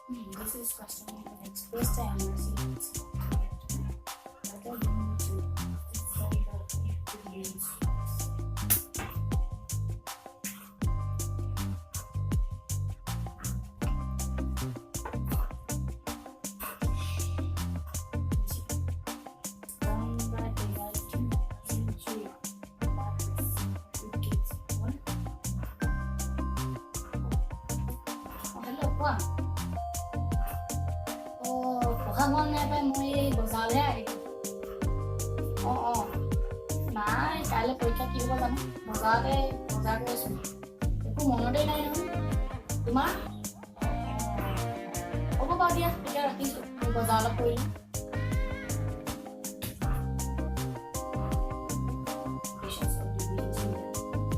This is customer can express the energy. Rather than to decide or experience. Down by dividing into parts. You get one. Hello, what? পঢ়া মন নাই পাই মই এই বজাৰলৈ আহিলোঁ নাই কাইলৈ পৰীক্ষা কি হ'ব জানো বজাৰ কৰি আছোঁ একো মনতেই নাই নহয় তোমাৰ হ'ব বাৰু দিয়া এতিয়া ৰাখিছোঁ বজাৰ অলপ কৰিলোঁ